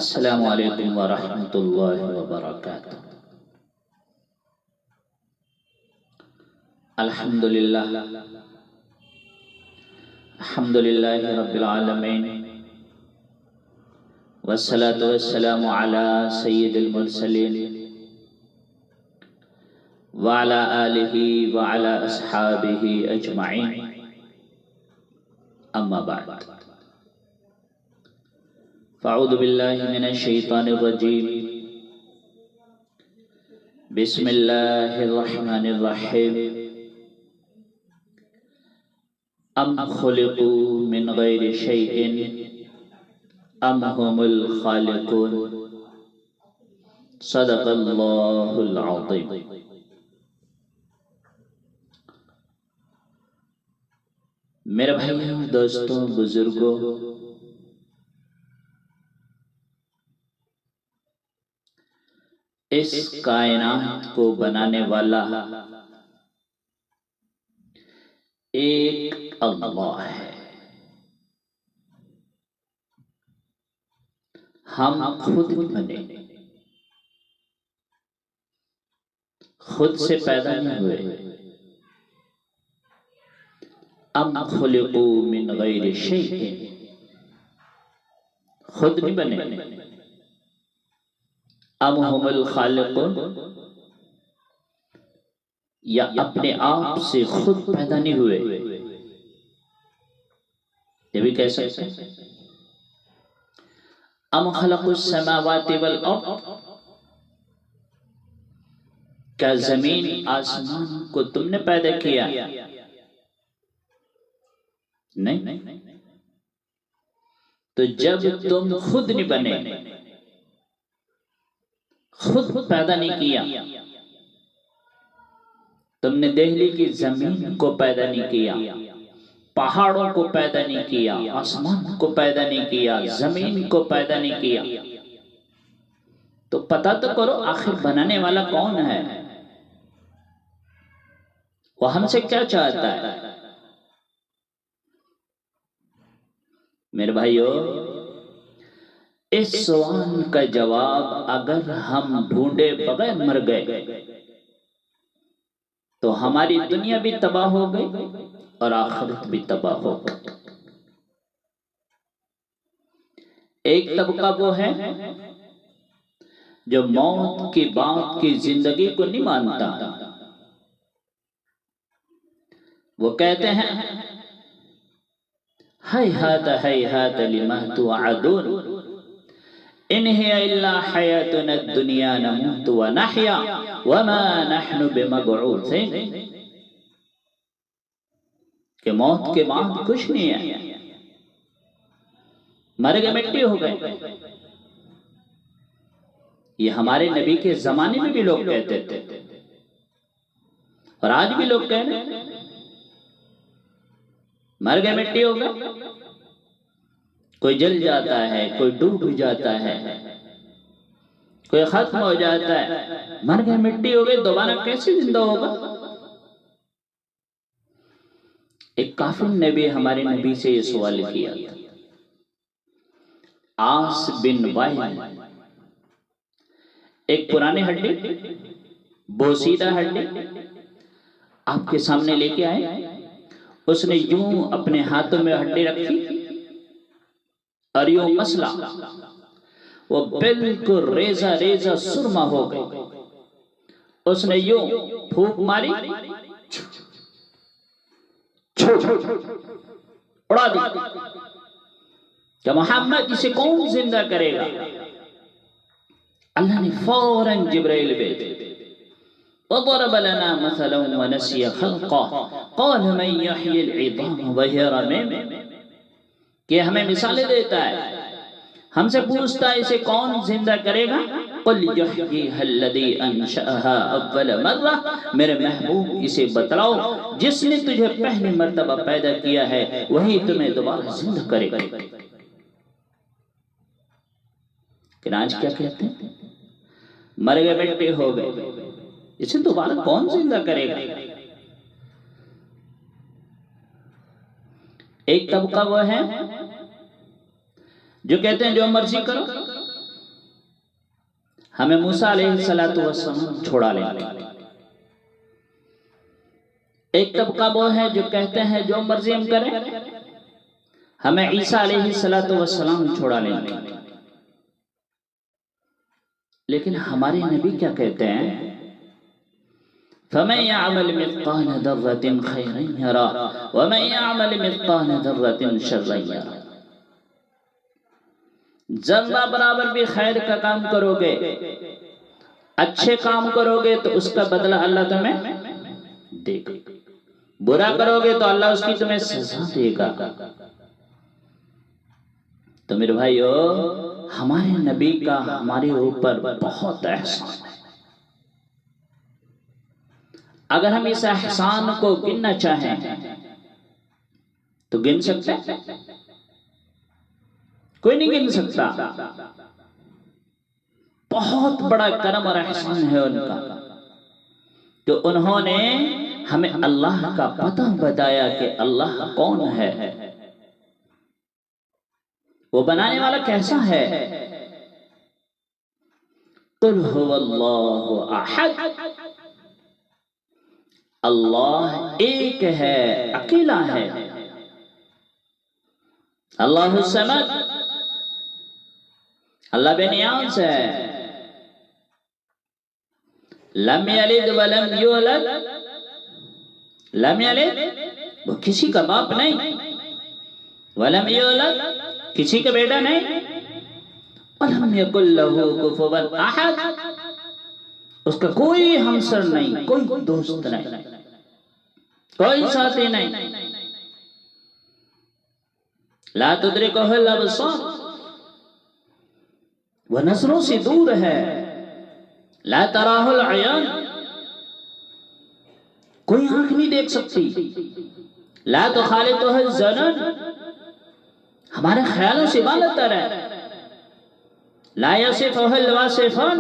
السلام علیکم ورحمۃ اللہ وبرکاتہ۔ الحمدللہ الحمدللہ رب العالمین، والصلاة والسلام علی سید المرسلین وعلی آلہ وعلی اصحابہ اجمعین، اما بعد، فاعوذ باللہ من الشیطان الرجیم، بسم اللہ الرحمن الرحیم۔ ام خلقوا من غیر شیء ام هم الخالقون، صدق اللہ العظیم۔ میرے بھائیوں، دوستوں، بزرگوں، اس کائنات کو بنانے والا ایک اللہ ہے۔ ہم خود بنے، خود سے پیدا نہیں ہوئے۔ ام خلقوا من غیر شیء، خود نہیں بنے۔ ام هم الخالقون، یا اپنے آپ سے خود پیدا نہیں ہوئے۔ یہ بھی کہہ سکتے ہیں ام خلقوا السماوات والارض، کیا زمین آسمان کو تم نے پیدا کیا؟ نہیں۔ تو جب تم خود نہیں بنے، خود پیدا نہیں کیا، تم نے دہلی کی زمین کو پیدا نہیں کیا، پہاڑوں کو پیدا نہیں کیا، آسمان کو پیدا نہیں کیا، زمین کو پیدا نہیں کیا، تو پتہ تو کرو آخر بنانے والا کون ہے؟ وہ ہم سے کیا چاہتا ہے؟ میرے بھائیو، اس سوال کا جواب اگر ہم ڈھونڈے بغیر مر گئے تو ہماری دنیا بھی تباہ ہو گئی اور آخرت بھی تباہ ہو گئی۔ ایک طبقہ وہ ہے جو موت کی بعد کی زندگی کو نہیں مانتا۔ وہ کہتے ہیں ہیہات ہیہات لما توعدون، ان ہی الا حیاتنا الدنیا نموت ونحیا وما نحن بمبعوثین، کہ موت کے بعد کچھ نہیں ہے، مر گئے، مٹی ہو گئے۔ یہ ہمارے نبی کے زمانے میں بھی لوگ کہتے تھے اور آج بھی لوگ کہہ رہے ہیں مر گئے، مٹی ہو گئے۔ کوئی جل جاتا ہے، کوئی ڈوب جاتا ہے، کوئی ختم ہو جاتا ہے، مر گئے، مٹی ہو گئے، دوبارہ کیسے زندہ ہوگا؟ ایک کافر نے بھی ہمارے نبی سے یہ سوال کیا تھا۔ عاص بن وائل، ایک پرانی ہڈی، بوسیدہ ہڈی آپ کے سامنے لے کے آئے۔ اس نے یوں اپنے ہاتھوں میں ہڈی رکھی اور یوں مسلا، وہ بالکل ریزہ ریزہ سرما ہو گئی۔ اس نے یوں پھونک ماری، اڑا دی کہ محمد اسے کون زندہ کرے گا؟ اللہ نے فوراً جبرائیل بھیجے، وضرب لنا مثلا ونسي خلقه قال من يحيي العظام وهي رميم، کہ ہمیں مثالیں دیتا ہے، ہم سے پوچھتا ہے اسے کون زندہ کرے گا؟ قل يحييها الذي انشأها اول مرہ، میرے محبوب اسے بتلاؤ جس نے تجھے پہلی مرتبہ پیدا کیا ہے وہی تمہیں دوبارہ زندہ کرے گا۔ لیکن آج کیا کہتے ہیں؟ مر گئے، مٹی ہو گئے، اسے دوبارہ کون زندہ کرے گا؟ ایک طبقہ وہ ہے جو کہتے ہیں جو مرضی کرو، ہمیں موسیٰ علیہ السلام چھوڑا لیں گے۔ ایک طبقہ وہ ہے جو کہتے ہیں جو مرضی ہم کریں، ہمیں عیسیٰ علیہ السلام چھوڑا لیں گے۔ لیکن ہمارے نبی کیا کہتے ہیں؟ فَمَن يَعْمَلْ مِثْقَالَ ذَرَّةٍ خَيْرًا يَرَهُ وَمَن يَعْمَلْ مِثْقَالَ ذَرَّةٍ شَرًّا يَرَهُ۔ ذرہ برابر بھی خیر کا کام کرو گے، اچھے کام کرو گے تو اس کا بدلہ اللہ تمہیں دے گا، برا کرو گے تو اللہ اس کی تمہیں سزا دے گا۔ تو میرے بھائیو، ہمارے نبی کا ہمارے اوپر بہت احسان ہے۔ اگر ہم اس احسان کو گننا چاہیں تو گن سکتے ہیں؟ کوئی نہیں گن سکتا۔ بہت بڑا کرم اور احسان ہے ان کا کہ انہوں نے ہمیں اللہ کا پتہ بتایا کہ اللہ کون ہے، وہ بنانے والا کیسا ہے۔ قُلْ هُوَ اللَّهُ أَحَدٌ، اللہ ایک ہے، اکیلا ہے۔ اللہ الصمد، اللہ بے نیاز ہے۔ لم یلد ولم یولد، لم یلد وہ کسی کا باپ نہیں، ولم یولد کسی کا بیٹا نہیں، ولم یکن لہ کفوا احد اس کا کوئی ہمسر نہیں، کوئی دوست نہیں، کوئی ساتھی نہیں۔ لا تدرکہ الابصار، وہ نظروں سے دور ہے۔ لا تراہ العیان، کوئی آنکھ نہیں دیکھ سکتی۔ لا تخالطہ الظنون، ہمارے خیالوں سے بالاتر ہے۔ لا یصفہ الواصفون،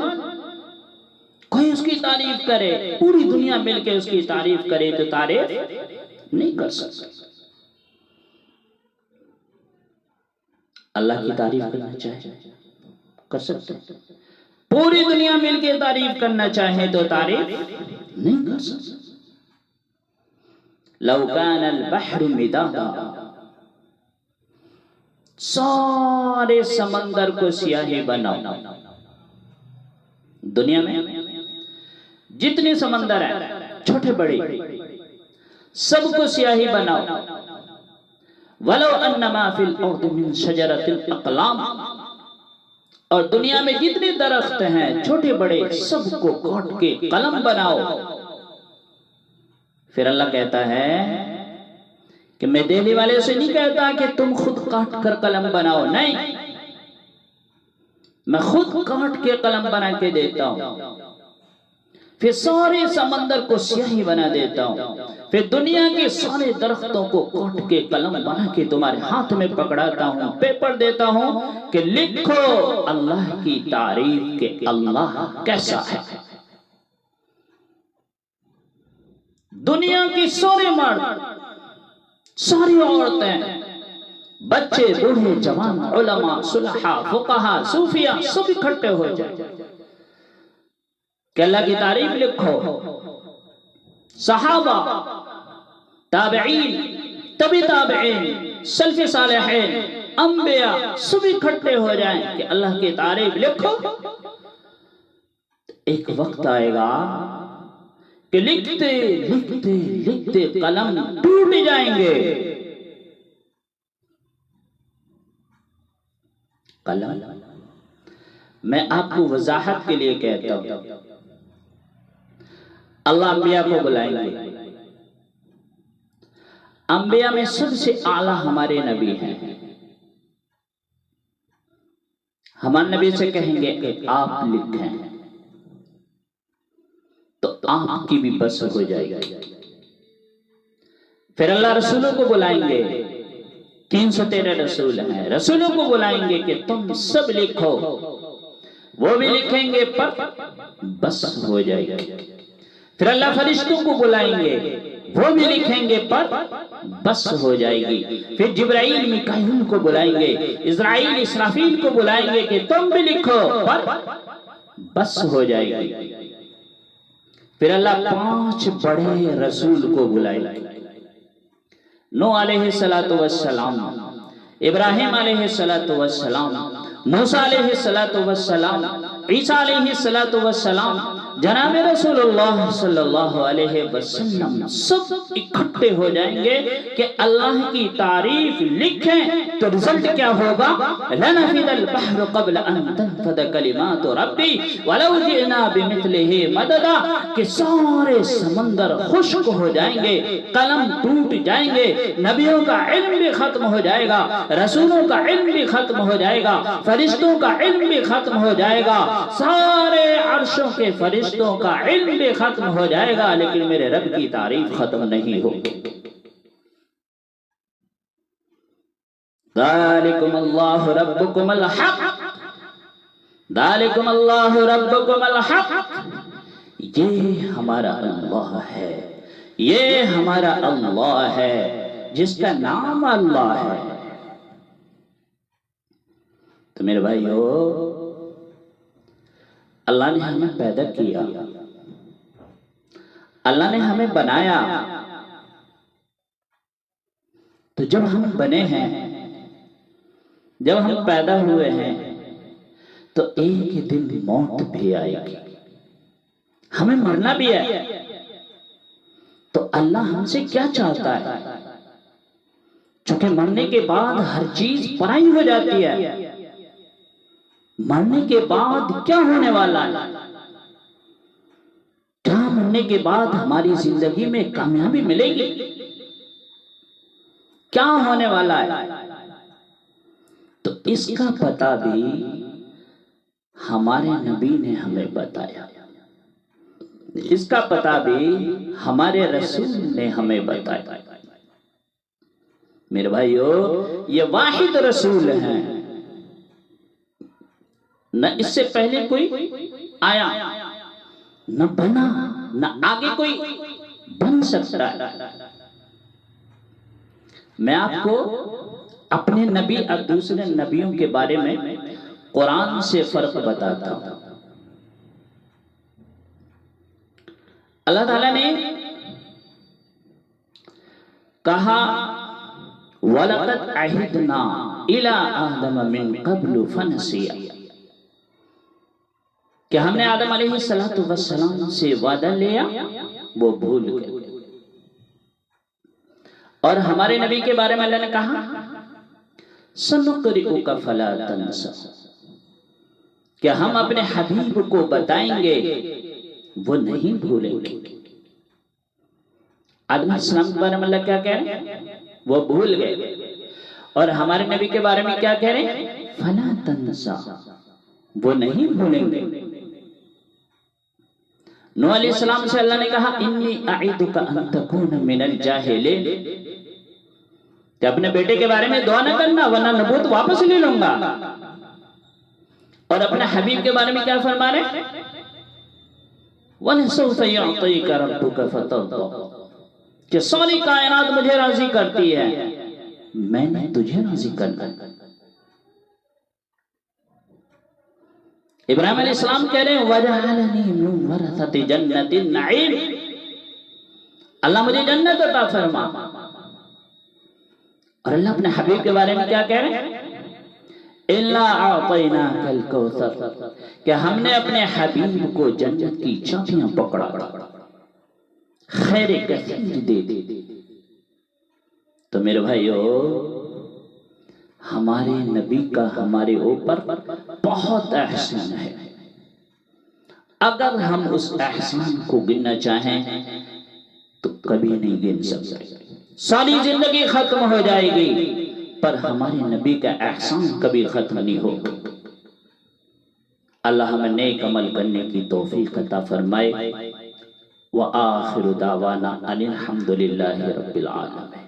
کوئی اس کی تعریف کرے، پوری دنیا مل کے اس کی تعریف کرے تو تعریف نہیں کر سکتا۔ اللہ کی تعریف کرنا چاہے کر سکتے، پوری دنیا مل کے تعریف کرنا چاہے تو تعریف نہیں کر سکتے۔ لو کان البحر مدادا، سارے سمندر کو سیاہی بناؤ، دنیا میں جتنے سمندر ہیں چھوٹے بڑے سب کو سیاہی بناؤ۔ وَلَوْ أَنَّمَا فِي الْأَرْضِ مِنْ شَجَرَةٍ أَقْلَامٍ، اور دنیا میں جتنے درخت ہیں چھوٹے بڑے سب کو کاٹ کے قلم بناؤ۔ پھر اللہ کہتا ہے کہ میں دہلی والے سے نہیں کہتا کہ تم خود کاٹ کر قلم بناؤ، نہیں، میں خود کاٹ کے قلم بنا کے دیتا ہوں، پھر سارے سمندر کو سیاہی بنا دیتا ہوں، پھر دنیا کے سارے درختوں کو کاٹ کے قلم بنا کے تمہارے ہاتھ میں پکڑاتا ہوں، پیپر دیتا ہوں کہ لکھو اللہ کی تعریف کہ اللہ کیسا ہے۔ دنیا کی سارے مرد، ساری عورتیں، بچے، بوڑھے، جوان، علماء، صلحاء، فقہاء، صوفیاء سب اکٹھے ہو جائیں کہ اللہ کی تعریف لکھو۔ صحابہ، تابعین، تبی تابعین، سلف صالحین، انبیاء سب اکٹھے ہو جائیں کہ اللہ کی تعریف لکھو۔ ایک وقت آئے گا کہ لکھتے لکھتے لکھتے قلم ٹوٹ جائیں گے۔ قلم، میں آپ کو وضاحت کے لیے کہتا ہوں، اللہ انبیاء کو بلائیں گے۔ انبیاء میں سب سے اعلیٰ ہمارے نبی ہیں۔ ہمارے نبی سے کہیں گے کہ آپ لکھیں تو آپ کی بھی بس ہو جائے گی۔ پھر اللہ رسولوں کو بلائیں گے، 313 رسول ہیں، رسولوں کو بلائیں گے کہ تم سب لکھو، وہ بھی لکھیں گے پر بس ہو جائے گی۔ پھر اللہ فرشتوں کو بلائیں گے، وہ بھی لکھیں گے پر بس ہو جائے گی۔ پھر جبرائیل میکائیل کو بلائیں گے، اسرائیل اسرافیل کو بلائیں گے کہ تم بھی لکھو پر بس ہو جائے گی. پھر اللہ 5 بڑے رسول کو بلائے. نوح علیہ السلام، ابراہیم علیہ السلام، موسیٰ علیہ السلام، عیسیٰ علیہ السلام، جناب رسول اللہ صلی اللہ علیہ وسلم سب اکٹھے ہو جائیں گے کہ اللہ کی تعریف لکھیں تو رزلٹ کیا ہوگا؟ لَنَفِدَ الْبَحْرُ قَبْلَ أَن تَنْفَدَ كَلِمَاتُ رَبِّي وَلَوْ جِئْنَا بِمِثْلِهِ مَدَدًا، کہ سارے سمندر خشک ہو جائیں گے، قلم ٹوٹ جائیں گے، نبیوں کا علم بھی ختم ہو جائے گا، رسولوں کا علم بھی ختم ہو جائے گا، فرشتوں کا علم بھی ختم ہو جائے گا، سارے عرشوں کے فرشتوں کا علم بھی ختم ہو جائے گا، لیکن میرے رب کی تعریف ختم نہیں ہوگی. ذالکم اللہ ربکم الحق، ذالکم اللہ ربکم الحق، یہ ہمارا اللہ ہے، یہ ہمارا اللہ ہے جس کا نام اللہ ہے. تو میرے بھائیو، اللہ نے ہمیں پیدا کیا، اللہ نے ہمیں بنایا. تو جب ہم بنے ہیں، جب ہم پیدا ہوئے ہیں، تو ایک دن موت بھی آئے گی، ہمیں مرنا بھی ہے. تو اللہ ہم سے کیا چاہتا ہے؟ چونکہ مرنے کے بعد ہر چیز پرائی ہو جاتی ہے. مرنے کے بعد کیا ہونے والا ہے؟ کیا مرنے کے بعد ہماری زندگی میں کامیابی ملے گی؟ کیا ہونے والا ہے؟ تو اس کا پتہ بھی ہمارے نبی نے ہمیں بتایا، اس کا پتہ بھی ہمارے رسول نے ہمیں بتایا. میرے بھائیو، یہ واحد رسول ہیں، نہ اس سے پہلے کوئی آیا، نہ بنا، نہ آگے کوئی بن سکتا ہے. میں آپ کو اپنے نبی اور دوسرے نبیوں کے بارے میں قرآن سے فرق بتاتا ہوں. اللہ تعالیٰ نے کہا وَلَقَدْ عَهِدْنَا إِلَىٰ آدَمَ مِن قَبْلُ فَنَسِيَ، کہ ہم نے آدم علیہ السلام سے وعدہ لیا، وہ بھول گئے. اور ہمارے نبی کے بارے میں اللہ نے کہا سَنُقْرِئُكَ فَلَا تَنْسَىٰ، کہ ہم اپنے حبیب کو بتائیں گے، وہ نہیں بھولیں گے. آدم علیہ السلام کے بارے میں اللہ کیا کہہ رہے ہیں؟ وہ بھول گئے. اور ہمارے نبی کے بارے میں کیا کہہ رہے ہیں؟ فَلَا تَنْسَىٰ، وہ نہیں بھولیں گے. نوح علیہ السلام سے اللہ نے کہا انی اعیدک ان تکون من الجاہلین، کہ اپنے بیٹے کے بارے میں دعا نہ کرنا ورنہ نبوت واپس لے لوں گا. اور اپنے حبیب کے بارے میں کیا فرما رہے ہیں؟ وَلَسَوْفَ يُعْطِيكَ رَبُّكَ فَتَرْضَىٰ، کہ ساری کائنات مجھے راضی کرتی ہے، میں نے تجھے راضی کرنا. ابراہیم علیہ السلام کہہ رہے ہیں وَجَعَلَنِي مِن وَرَثَةِ جَنَّةِ النَّعِيمِ، اللہ مجھے جنت عطا فرما. اور اللہ اپنے حبیب کے بارے میں کیا کہہ رہے ہیں؟ إِلَّا أَعْطَيْنَاكَ الْكَوْثَرَ، کہ ہم نے اپنے حبیب کو جنت کی چابیاں پکڑا، خیر کثیر دے دی. تو میرے بھائیو، ہمارے نبی کا ہمارے اوپر بہت احسان ہے. اگر ہم اس احسان کو گننا چاہیں تو کبھی نہیں گن سکتے، ساری زندگی ختم ہو جائے گی، پر ہمارے نبی کا احسان کبھی ختم نہیں ہوگا. اللہ ہمیں نیک عمل کرنے کی توفیق عطا فرمائے. وآخر دعوانا ان الحمد للہ رب العالمین.